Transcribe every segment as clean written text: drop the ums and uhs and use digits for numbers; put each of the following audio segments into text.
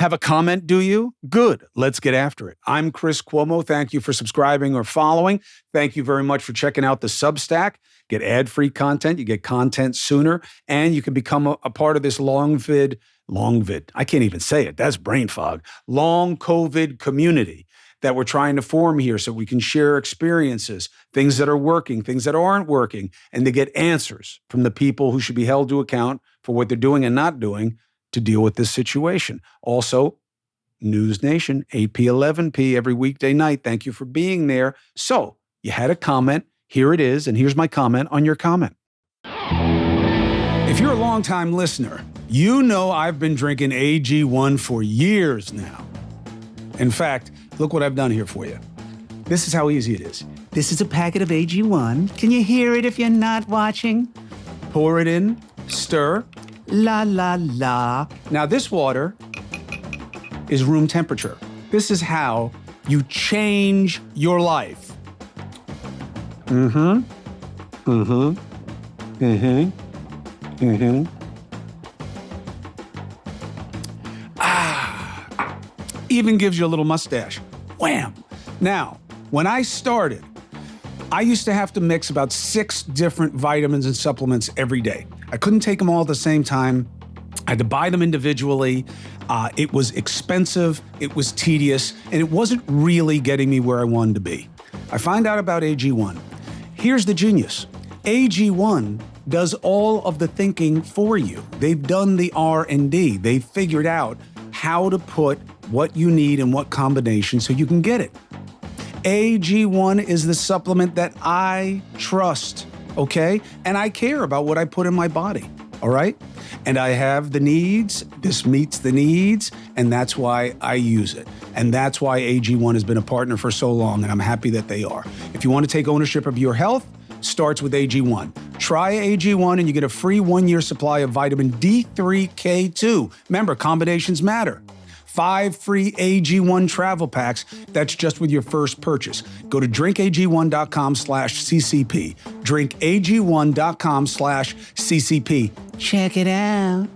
Have a comment, do you? Good. Let's get after it. I'm Chris Cuomo. Thank you for subscribing or following. Thank you very much for checking out the Substack. Get ad-free content. You get content sooner, and you can become a part of this long vid. I can't even say it. That's brain fog. Long COVID community that we're trying to form here so we can share experiences, things that are working, things that aren't working, and to get answers from the people who should be held to account for what they're doing and not doing to deal with this situation. Also, News Nation, 8p, 11p every weekday night. Thank you for being there. So you had a comment. Here it is. And here's my comment on your comment. If you're a longtime listener, you know I've been drinking AG1 for years now. In fact, look what I've done here for you. This is how easy it is. This is a packet of AG1. Can you hear it if you're not watching? Pour it in, stir. La, la, la. Now, this water is room temperature. This is how you change your life. Even gives you a little mustache. Wham! Now, when I started, I used to have to mix about 6 different vitamins and supplements every day. I couldn't take them all at the same time. I had to buy them individually. It was expensive, it was tedious, and it wasn't really getting me where I wanted to be. I find out about AG1. Here's the genius. AG1 does all of the thinking for you. They've done the R&D. They've figured out how to put what you need in what combination so you can get it. AG1 is the supplement that I trust, okay? And I care about what I put in my body, all right? And I have the needs, this meets the needs, and that's why I use it. And that's why AG1 has been a partner for so long, and I'm happy that they are. If you want to take ownership of your health, starts with AG1. Try AG1 and you get a free 1-year supply of vitamin D3K2. Remember, combinations matter. 5 free AG1 travel packs. That's just with your first purchase. Go to drinkag1.com/CCP. drinkag1.com/CCP. Check it out.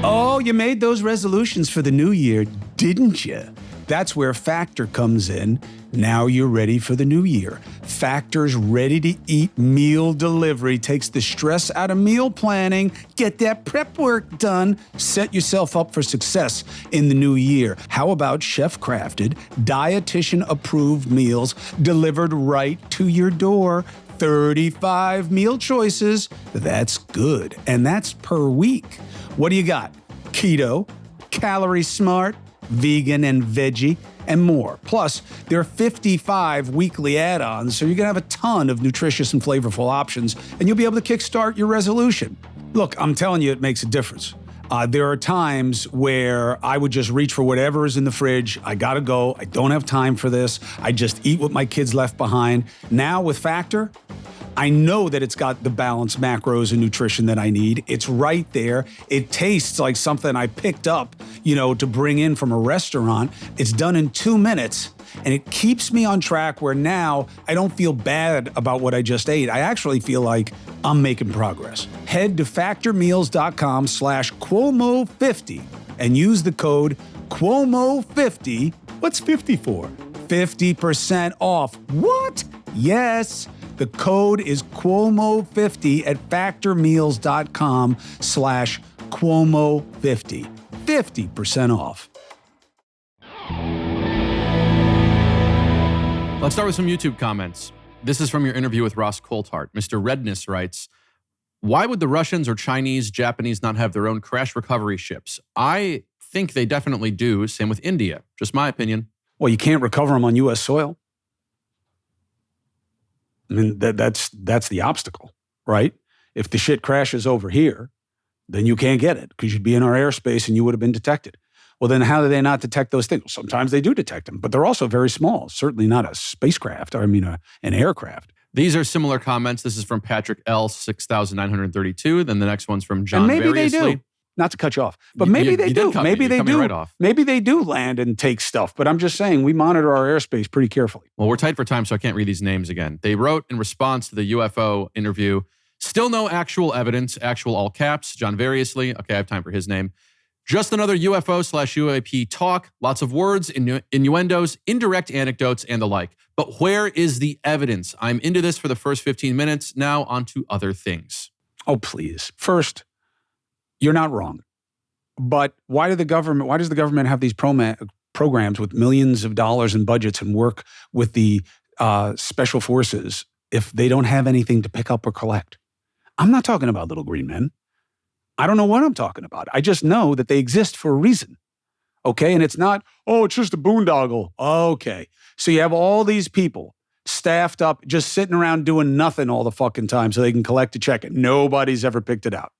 Oh, you made those resolutions for the new year, didn't you? That's where Factor comes in. Now you're ready for the new year. Factor's ready-to-eat meal delivery takes the stress out of meal planning. Get that prep work done. Set yourself up for success in the new year. How about chef-crafted, dietitian-approved meals delivered right to your door? 35 meal choices. That's good. And that's per week. What do you got? Keto, calorie smart, vegan and veggie, and more. Plus, there are 55 weekly add-ons, so you're going to have a ton of nutritious and flavorful options, and you'll be able to kickstart your resolution. Look, I'm telling you, it makes a difference. There are times where I would just reach for whatever is in the fridge. I gotta go. I don't have time for this. I just eat what my kids left behind. Now with Factor, I know that it's got the balanced macros and nutrition that I need. It's right there. It tastes like something I picked up, to bring in from a restaurant. It's done in 2 minutes, and it keeps me on track where now I don't feel bad about what I just ate. I actually feel like I'm making progress. Head to factormeals.com/Cuomo50 and use the code Cuomo50. What's 50 for? 50% off. What? Yes. The code is Cuomo50 at factormeals.com/Cuomo50. 50% off. Let's start with some YouTube comments. This is from your interview with Ross Coulthart. Mr. Redness writes, why would the Russians or Chinese, Japanese not have their own crash recovery ships? I think they definitely do. Same with India. Just my opinion. Well, you can't recover them on U.S. soil. I mean, that's the obstacle, right? If the shit crashes over here, then you can't get it because you'd be in our airspace and you would have been detected. Well, then how do they not detect those things? Sometimes they do detect them, but they're also very small. Certainly not a spacecraft, an aircraft. These are similar comments. This is from Patrick L. 6,932. Then the next one's from John And maybe Variously. they do. Not to cut you off, but maybe they do. Maybe they do. Right off. Maybe they do land and take stuff. But I'm just saying, we monitor our airspace pretty carefully. Well, we're tight for time, so I can't read these names again. They wrote in response to the UFO interview, still no actual evidence, actual all caps, John Variously. Okay, I have time for his name. Just another UFO/UAP talk, lots of words, innuendos, indirect anecdotes, and the like. But where is the evidence? I'm into this for the first 15 minutes. Now on to other things. Oh, please. First, you're not wrong. But why does the government have these programs with millions of dollars in budgets and work with the special forces if they don't have anything to pick up or collect? I'm not talking about little green men. I don't know what I'm talking about. I just know that they exist for a reason. Okay? And it's not, oh, it's just a boondoggle. Okay. So you have all these people staffed up, just sitting around doing nothing all the fucking time so they can collect a check and nobody's ever picked it out.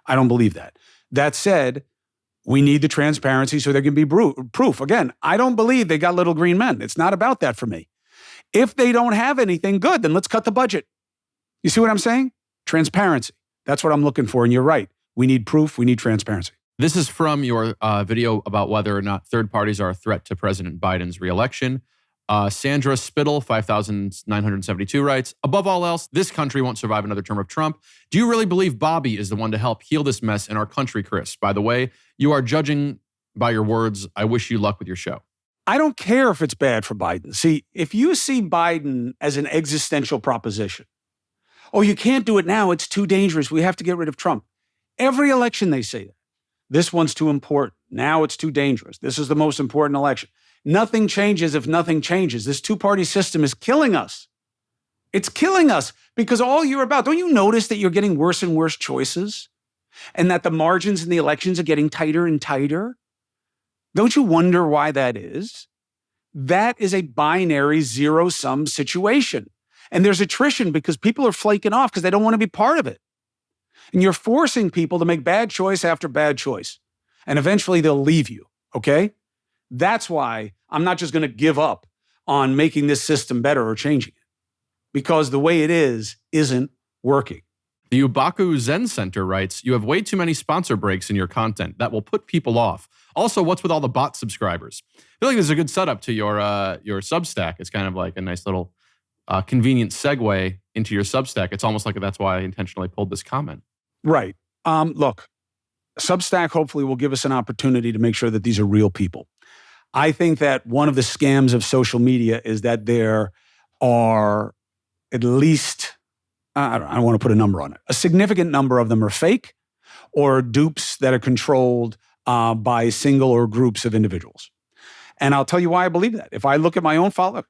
I don't believe that. That said, we need the transparency so there can be proof. Again, I don't believe they got little green men. It's not about that for me. If they don't have anything, good, then let's cut the budget. You see what I'm saying? Transparency. That's what I'm looking for. And you're right. We need proof. We need transparency. This is from your video about whether or not third parties are a threat to President Biden's reelection. Sandra Spittle, 5,972 writes, above all else, this country won't survive another term of Trump. Do you really believe Bobby is the one to help heal this mess in our country, Chris? By the way, you are judging by your words. I wish you luck with your show. I don't care if it's bad for Biden. See, if you see Biden as an existential proposition, oh, you can't do it now. It's too dangerous. We have to get rid of Trump. Every election they say that. This one's too important. Now it's too dangerous. This is the most important election. Nothing changes if nothing changes. This two-party system is killing us. It's killing us because all you're about, don't you notice that you're getting worse and worse choices and that the margins in the elections are getting tighter and tighter? Don't you wonder why that is? That is a binary zero-sum situation. And there's attrition because people are flaking off because they don't want to be part of it. And you're forcing people to make bad choice after bad choice. And eventually they'll leave you, okay? That's why I'm not just going to give up on making this system better or changing it. Because the way it is isn't working. The Ubaku Zen Center writes, you have way too many sponsor breaks in your content. That will put people off. Also, what's with all the bot subscribers? I feel like this is a good setup to your Substack. It's kind of like a nice little convenient segue into your Substack. It's almost like that's why I intentionally pulled this comment. Right. Look, Substack hopefully will give us an opportunity to make sure that these are real people. I think that one of the scams of social media is that there are at least, I don't want to put a number on it, a significant number of them are fake or dupes that are controlled by single or groups of individuals. And I'll tell you why I believe that. If I look at my own follow,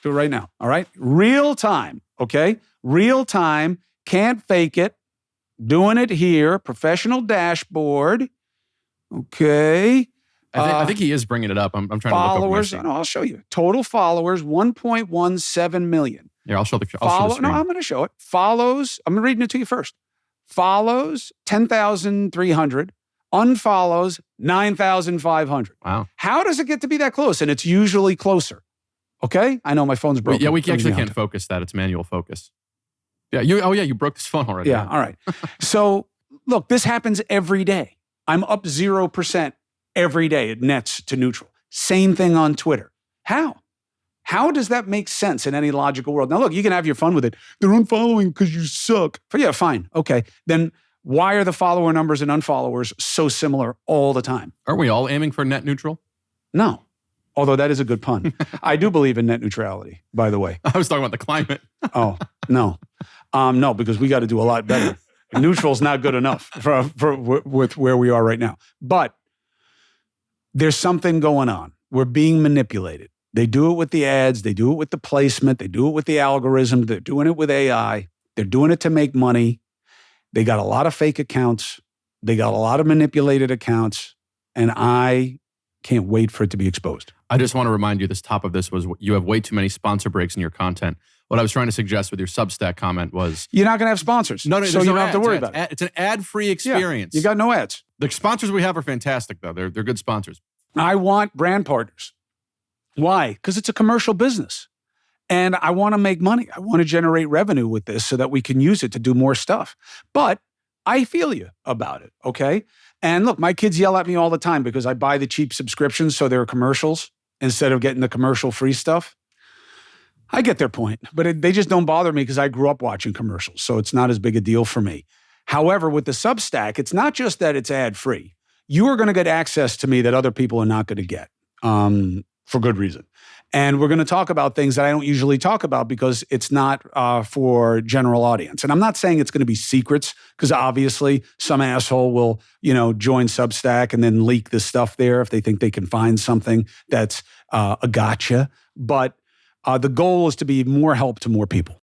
do it right now, all right? Real time, okay? Real time, can't fake it. Doing it here, professional dashboard. Okay. I think he is bringing it up. I'm trying followers, to look up. No, I'll show you. Total followers, 1.17 million. Yeah, I'll show the No, screen. I'm going to show it. Follows, I'm reading it to you first. Follows, 10,300. Unfollows, 9,500. Wow. How does it get to be that close? And it's usually closer. Okay? I know my phone's broken. Yeah, we actually can't focus that. It's manual focus. Yeah. You broke this phone already. Yeah. All right. So look, this happens every day. I'm up 0% every day. It nets to neutral. Same thing on Twitter. How? How does that make sense in any logical world? Now look, you can have your fun with it. They're unfollowing because you suck. But yeah, fine. Okay. Then why are the follower numbers and unfollowers so similar all the time? Aren't we all aiming for net neutral? No. Although that is a good pun. I do believe in net neutrality, by the way. I was talking about the climate. Oh, no. No, because we got to do a lot better. Neutral's not good enough with where we are right now. But there's something going on. We're being manipulated. They do it with the ads. They do it with the placement. They do it with the algorithm. They're doing it with AI. They're doing it to make money. They got a lot of fake accounts. They got a lot of manipulated accounts. And I can't wait for it to be exposed. I just want to remind you, this top of this was you have way too many sponsor breaks in your content. What I was trying to suggest with your Substack comment was... You're not going to have sponsors. No, so you don't have to worry about it. It's an ad-free experience. Yeah, you got no ads. The sponsors we have are fantastic, though. They're good sponsors. I want brand partners. Why? Because it's a commercial business. And I want to make money. I want to generate revenue with this so that we can use it to do more stuff. But I feel you about it, okay? And look, my kids yell at me all the time because I buy the cheap subscriptions so there are commercials instead of getting the commercial-free stuff. I get their point, but they just don't bother me because I grew up watching commercials, so it's not as big a deal for me. However, with the Substack, it's not just that it's ad-free. you are going to get access to me that other people are not going to get for good reason. And we're going to talk about things that I don't usually talk about because it's not for general audience. And I'm not saying it's going to be secrets, because obviously some asshole will, join Substack and then leak the stuff there if they think they can find something that's a gotcha. But the goal is to be more help to more people.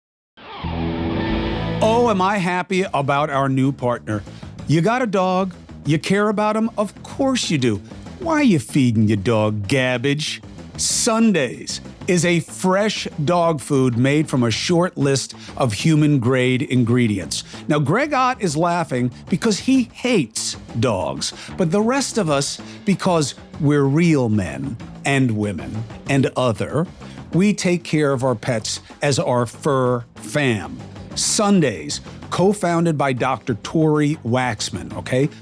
Oh, am I happy about our new partner? You got a dog? You care about him? Of course you do. Why are you feeding your dog garbage? Sundays is a fresh dog food made from a short list of human-grade ingredients. Now, Greg Ott is laughing because he hates dogs, but the rest of us, because we're real men and women and other, we take care of our pets as our fur fam. Sundays, co-founded by Dr. Tori Waxman,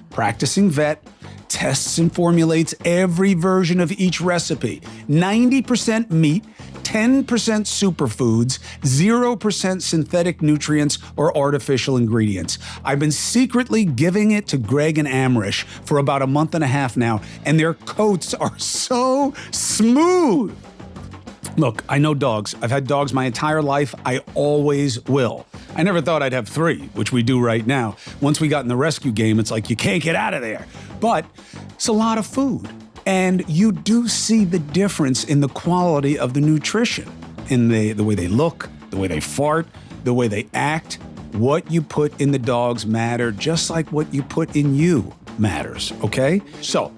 practicing vet, tests and formulates every version of each recipe. 90% meat, 10% superfoods, 0% synthetic nutrients or artificial ingredients. I've been secretly giving it to Greg and Amrish for about a month and a half now, and their coats are so smooth. Look, I know dogs. I've had dogs my entire life. I always will. I never thought I'd have 3, which we do right now. Once we got in the rescue game, it's like you can't get out of there. But it's a lot of food. And you do see the difference in the quality of the nutrition, in the way they look, the way they fart, the way they act. What you put in the dogs matter, just like what you put in you matters, okay? So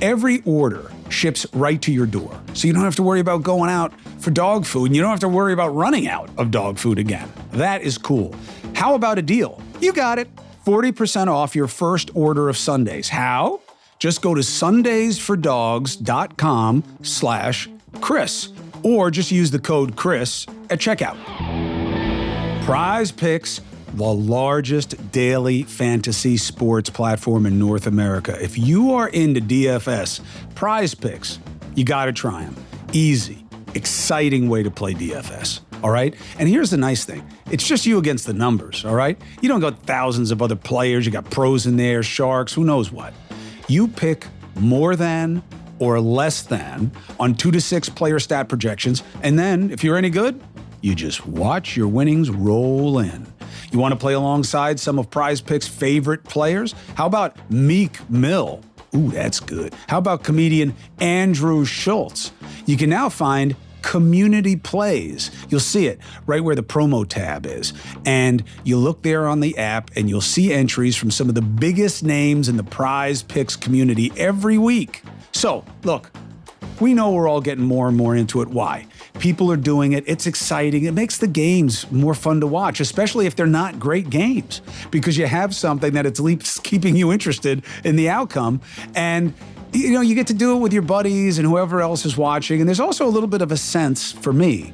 every order ships right to your door. So you don't have to worry about going out for dog food, and you don't have to worry about running out of dog food again. That is cool. How about a deal? You got it. 40% off your first order of Sundays. How? Just go to sundaysfordogs.com/Chris, or just use the code Chris at checkout. Prize Picks, the largest daily fantasy sports platform in North America. If you are into DFS, Prize Picks, you got to try them. Easy, exciting way to play DFS, all right? And here's the nice thing. It's just you against the numbers, all right? You don't got thousands of other players. You got pros in there, sharks, who knows what. You pick more than or less than on 2 to 6 player stat projections, and then, if you're any good, you just watch your winnings roll in. You want to play alongside some of Prize Picks' favorite players? How about Meek Mill? Ooh, that's good. How about comedian Andrew Schultz? You can now find community plays. You'll see it right where the promo tab is. And you look there on the app and you'll see entries from some of the biggest names in the Prize Picks community every week. So, look, we know we're all getting more and more into it. Why? People are doing it. It's exciting. It makes the games more fun to watch, especially if they're not great games, because you have something that at least keeping you interested in the outcome. And you get to do it with your buddies and whoever else is watching. And there's also a little bit of a sense, for me,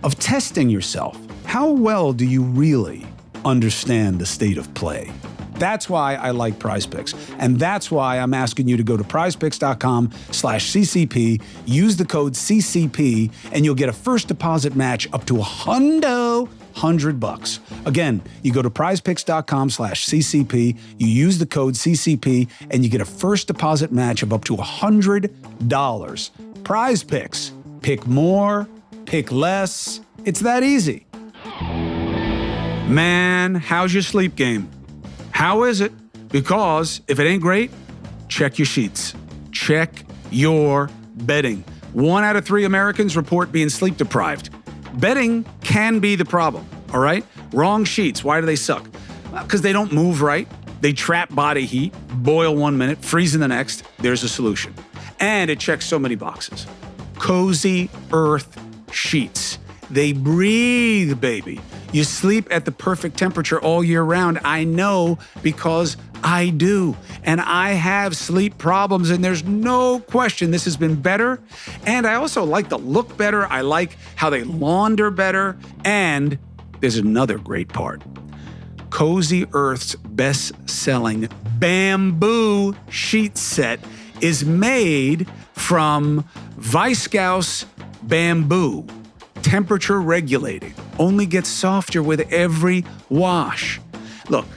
of testing yourself. How well do you really understand the state of play? That's why I like Prize Picks. And that's why I'm asking you to go to prizepicks.com/CCP, use the code CCP, and you'll get a first deposit match up to $100. Again, you go to prizepicks.com/CCP, you use the code CCP, and you get a first deposit match of up to $100. Prize Picks. Pick more, pick less. It's that easy. Man, how's your sleep game? How is it? Because if it ain't great, check your sheets. Check your bedding. 1 out of 3 Americans report being sleep deprived. Bedding can be the problem, all right? Wrong sheets. Why do they suck? Because they don't move right. They trap body heat, boil 1 minute, freeze in the next. There's a solution. And it checks so many boxes. Cozy Earth sheets. They breathe, baby. You sleep at the perfect temperature all year round. I know because I do. And I have sleep problems, and there's no question this has been better. And I also like the look better. I like how they launder better. And there's another great part. Cozy Earth's best-selling bamboo sheet set is made from viscose bamboo. Temperature regulating, only gets softer with every wash. Look,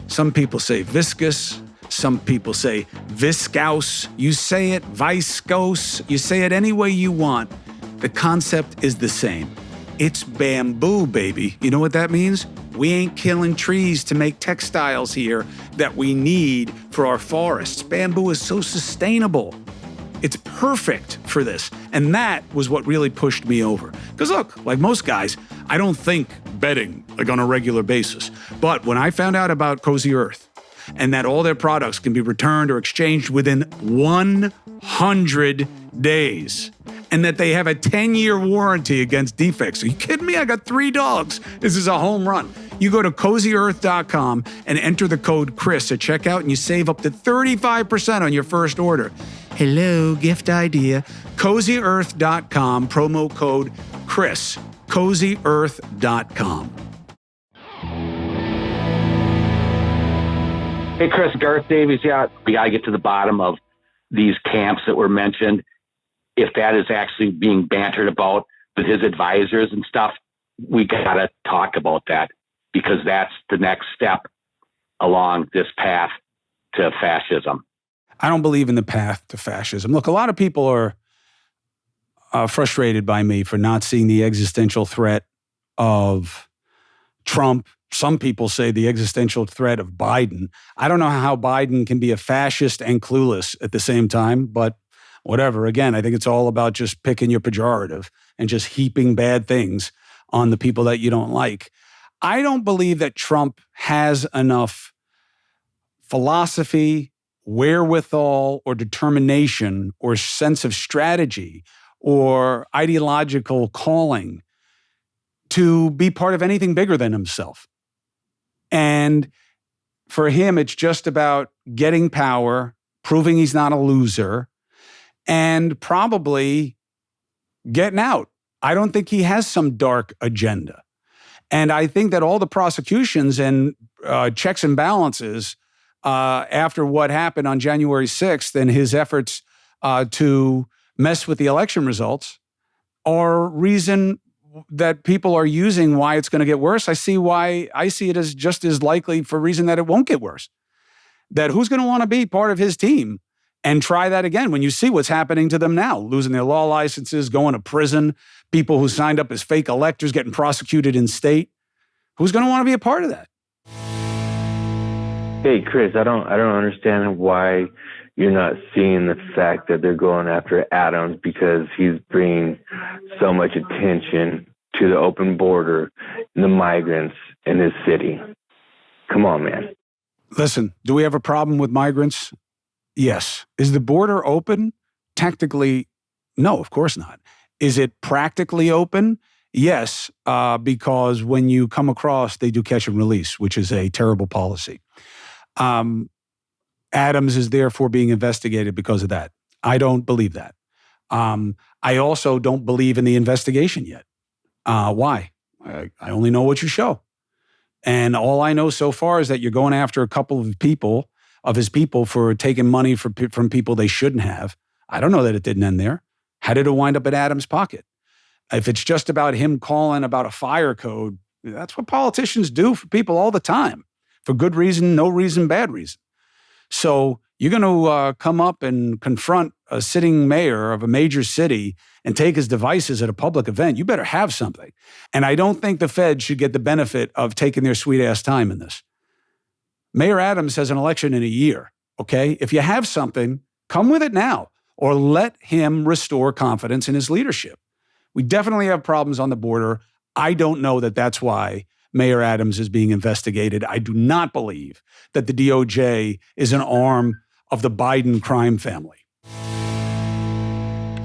some people say viscous, Some people say viscose. You say it viscose. You say it any way you want. The concept is the same. It's bamboo, baby. You know what that means? We ain't killing trees to make textiles here that we need for our forests. Bamboo is so sustainable. It's perfect for this. And that was what really pushed me over. Because look, like most guys, I don't think betting like on a regular basis. But when I found out about Cozy Earth and that all their products can be returned or exchanged within 100 days, and that they have a 10-year warranty against defects. Are you kidding me? I got 3 dogs. This is a home run. You go to CozyEarth.com and enter the code Chris at checkout, and you save up to 35% on your first order. Hello, gift idea. CozyEarth.com, promo code Chris. CozyEarth.com. Hey, Chris, Garth Davies. Yeah, we got to get to the bottom of these camps that were mentioned. If that is actually being bantered about with his advisors and stuff, we got to talk about that, because that's the next step along this path to fascism. I don't believe in the path to fascism. Look, a lot of people are frustrated by me for not seeing the existential threat of Trump. Some people say the existential threat of Biden. I don't know how Biden can be a fascist and clueless at the same time, but whatever. Again, I think it's all about just picking your pejorative and just heaping bad things on the people that you don't like. I don't believe that Trump has enough philosophy, wherewithal, or determination, or sense of strategy, or ideological calling to be part of anything bigger than himself. And for him, it's just about getting power, proving he's not a loser, and probably getting out. I don't think he has some dark agenda. And I think that all the prosecutions and checks and balances after what happened on January 6th and his efforts to mess with the election results are reason that people are using why it's going to get worse. I see it as just as likely for reason that it won't get worse. That who's going to want to be part of his team and try that again when you see what's happening to them now, losing their law licenses, going to prison, people who signed up as fake electors getting prosecuted in state. Who's going to want to be a part of that? Hey, Chris, I don't understand why you're not seeing the fact that they're going after Adams, because he's bringing so much attention to the open border and the migrants in his city. Come on, man. Listen, do we have a problem with migrants? Yes. Is the border open? Technically, no, of course not. Is it practically open? Yes, because when you come across, they do catch and release, which is a terrible policy. Adams is therefore being investigated because of that. I don't believe that. I also don't believe in the investigation yet. Why? I only know what you show. And all I know so far is that you're going after a couple of his people for taking money from people they shouldn't have. I don't know that it didn't end there. How did it wind up in Adams' pocket? If it's just about him calling about a fire code, that's what politicians do for people all the time. For good reason, no reason, bad reason. So you're going to come up and confront a sitting mayor of a major city and take his devices at a public event. You better have something. And I don't think the Fed should get the benefit of taking their sweet-ass time in this. Mayor Adams has an election in a year, okay? If you have something, come with it now, or let him restore confidence in his leadership. We definitely have problems on the border. I don't know that that's why Mayor Adams is being investigated. I do not believe that the DOJ is an arm of the Biden crime family.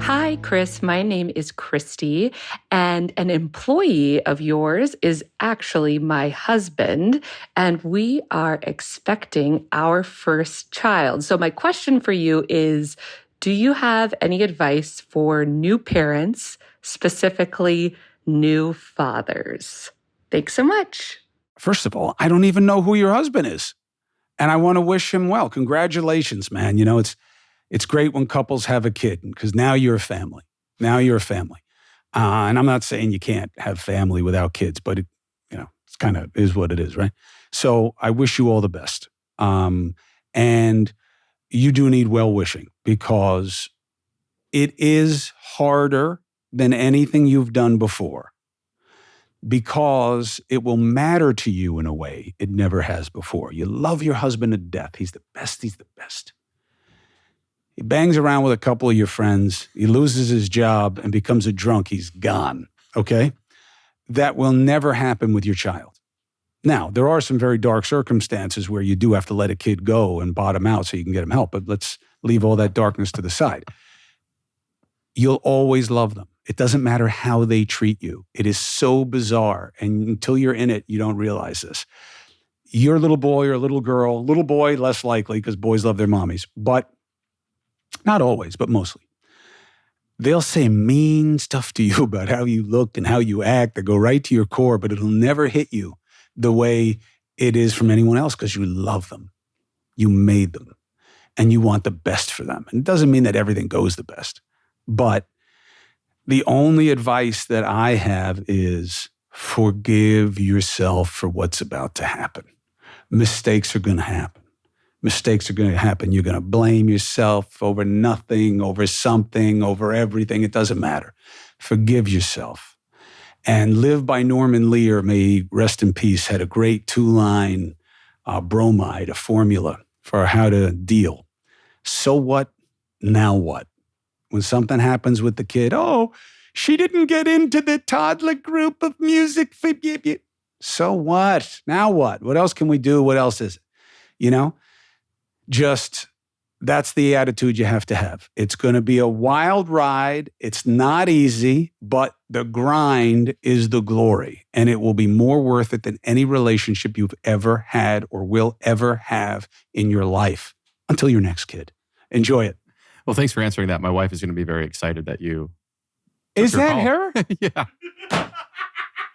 Hi, Chris. My name is Christy, and an employee of yours is actually my husband, and we are expecting our first child. So my question for you is, do you have any advice for new parents, specifically new fathers? Thanks so much. First of all, I don't even know who your husband is, and I want to wish him well. Congratulations, man. You know, it's great when couples have a kid because now you're a family. Now you're a family. And I'm not saying you can't have family without kids, but it's kind of is what it is, right? So I wish you all the best. And you do need well-wishing, because it is harder than anything you've done before, because it will matter to you in a way it never has before. You love your husband to death. He's the best. He's the best. He bangs around with a couple of your friends. He loses his job and becomes a drunk. He's gone, okay? That will never happen with your child. Now, there are some very dark circumstances where you do have to let a kid go and bottom out so you can get him help, but let's leave all that darkness to the side. You'll always love them. It doesn't matter how they treat you. It is so bizarre, and until you're in it, you don't realize this. You're a little boy or a little girl. Little boy, less likely, because boys love their mommies, but not always, but mostly. They'll say mean stuff to you about how you look and how you act that go right to your core, but it'll never hit you the way it is from anyone else, because you love them. You made them, and you want the best for them. And it doesn't mean that everything goes the best, but the only advice that I have is forgive yourself for what's about to happen. Mistakes are going to happen. Mistakes are going to happen. You're going to blame yourself over nothing, over something, over everything. It doesn't matter. Forgive yourself. And Live by Norman Lear, may he rest in peace, had a great 2-line bromide, a formula for how to deal. So what? Now what? When something happens with the kid, oh, she didn't get into the toddler group of music. So what? Now what? What else can we do? What else is it? You know? Just, that's the attitude you have to have. It's going to be a wild ride. It's not easy, but the grind is the glory. And it will be more worth it than any relationship you've ever had or will ever have in your life until your next kid. Enjoy it. Well, thanks for answering that. My wife is going to be very excited that you... Is that her? Yeah.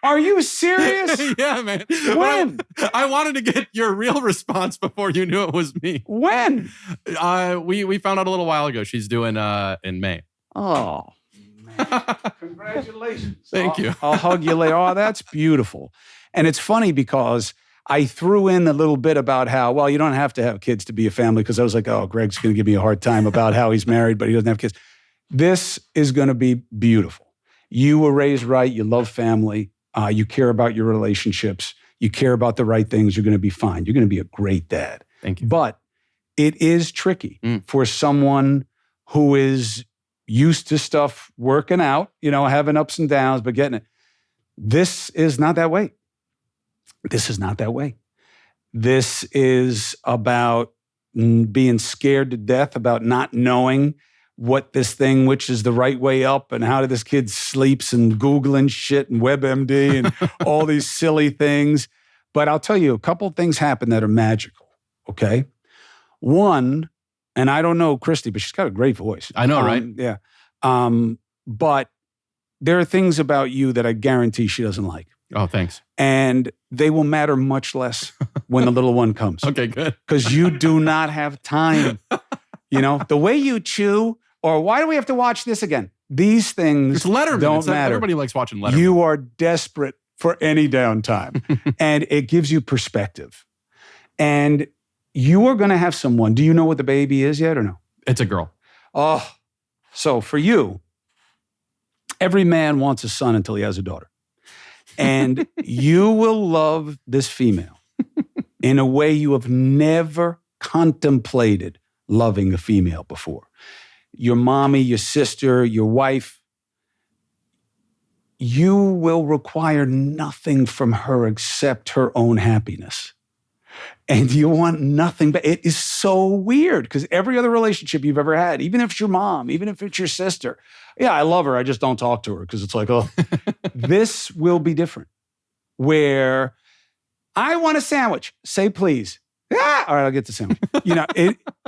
Are you serious? Yeah, man. When? I wanted to get your real response before you knew it was me. When? We found out a little while ago. She's doing in May. Oh, man. Congratulations. Thank you. I'll hug you later. Oh, that's beautiful. And it's funny because I threw in a little bit about how, well, you don't have to have kids to be a family, because I was like, oh, Greg's going to give me a hard time about how he's married, but he doesn't have kids. This is going to be beautiful. You were raised right. You love family. You care about your relationships. You care about the right things. You're going to be fine. You're going to be a great dad. Thank you. But it is tricky for someone who is used to stuff working out, having ups and downs, but getting it. This is not that way. This is not that way. This is about being scared to death, about not knowing what this thing, which is the right way up, and how this kid sleeps, and Googling shit and WebMD and all these silly things. But I'll tell you, a couple of things happen that are magical, okay? One, and I don't know Christy, but she's got a great voice. I know, right? Yeah. But there are things about you that I guarantee she doesn't like. Oh, thanks. And they will matter much less when the little one comes. Okay, good. Because you do not have time. The way you chew, or why do we have to watch this again? These things it's Letterman. don't matter. Everybody likes watching Letterman. You are desperate for any downtime. And it gives you perspective. And you are going to have someone. Do you know what the baby is yet or no? It's a girl. Oh, so for you, every man wants a son until he has a daughter. And you will love this female in a way you have never contemplated loving a female before. Your mommy, your sister, your wife, you will require nothing from her except her own happiness. And you want nothing, but it is so weird because every other relationship you've ever had, even if it's your mom, even if it's your sister, yeah, I love her, I just don't talk to her because it's like, oh, this will be different. Where I want a sandwich, say please. Yeah, all right, I'll get the sandwich.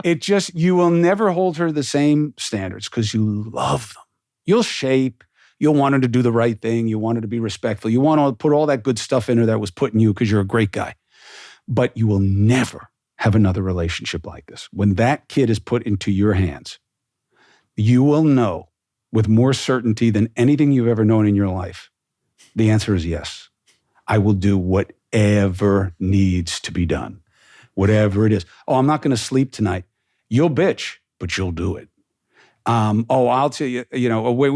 It just, you will never hold her the same standards because you love them. You'll shape, you'll want her to do the right thing, you want her to be respectful, you want to put all that good stuff in her that was put in you because you're a great guy. But you will never have another relationship like this. When that kid is put into your hands, you will know with more certainty than anything you've ever known in your life, the answer is yes. I will do whatever needs to be done. whatever it is. Oh, I'm not going to sleep tonight. You'll bitch, but you'll do it. I'll tell you,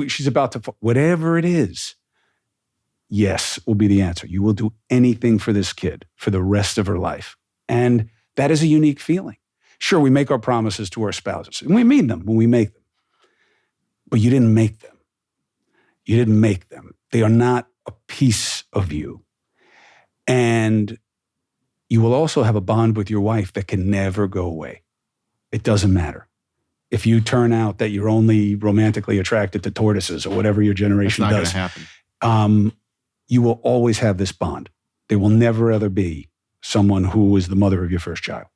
she's about to, whatever it is. Yes, will be the answer. You will do anything for this kid for the rest of her life. And that is a unique feeling. Sure, we make our promises to our spouses, and we mean them when we make them. But you didn't make them. You didn't make them. They are not a piece of you. And you will also have a bond with your wife that can never go away. It doesn't matter. If you turn out that you're only romantically attracted to tortoises or whatever your generation does, it's not going to happen. You will always have this bond. There will never, ever be someone who is the mother of your first child.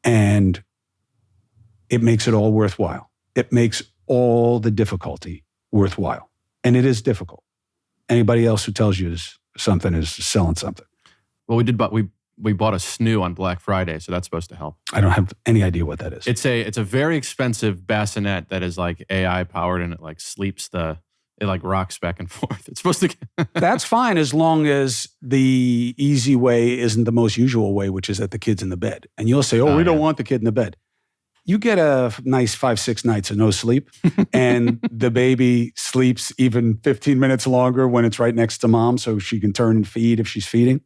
And it makes it all worthwhile. It makes all the difficulty worthwhile. And it is difficult. Anybody else who tells you something is selling something. Well, we bought a snoo on Black Friday, so that's supposed to help. I don't have any idea what that is. It's a very expensive bassinet that is like AI powered, and it like sleeps it like rocks back and forth. It's supposed to. That's fine as long as the easy way isn't the most usual way, which is that the kid's in the bed. And you'll say, we don't want the kid in the bed. You get a nice 5-6 nights of no sleep, and the baby sleeps even 15 minutes longer when it's right next to mom so she can turn and feed if she's feeding.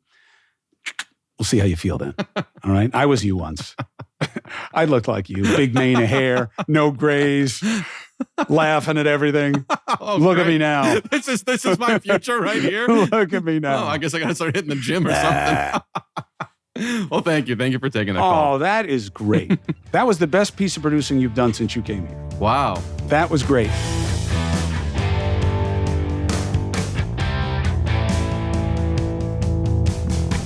We'll see how you feel then. All right? I was you once. I looked like you. Big mane of hair, no grays, laughing at everything. Look at me now. This is my future right here. Look at me now. Oh, I guess I got to start hitting the gym or something. Well, thank you. Thank you for taking that call. Oh, that is great. That was the best piece of producing you've done since you came here. Wow. That was great.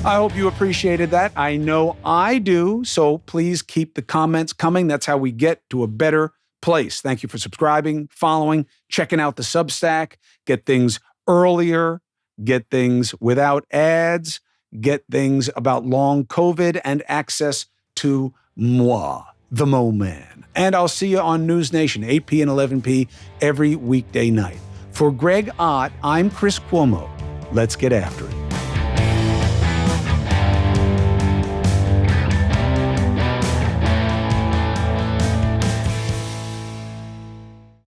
I hope you appreciated that. I know I do. So please keep the comments coming. That's how we get to a better place. Thank you for subscribing, following, checking out the Substack. Get things earlier, get things without ads, get things about long COVID and access to moi, the Mo Man. And I'll see you on News Nation, 8p and 11p every weekday night. For Greg Ott, I'm Chris Cuomo. Let's get after it.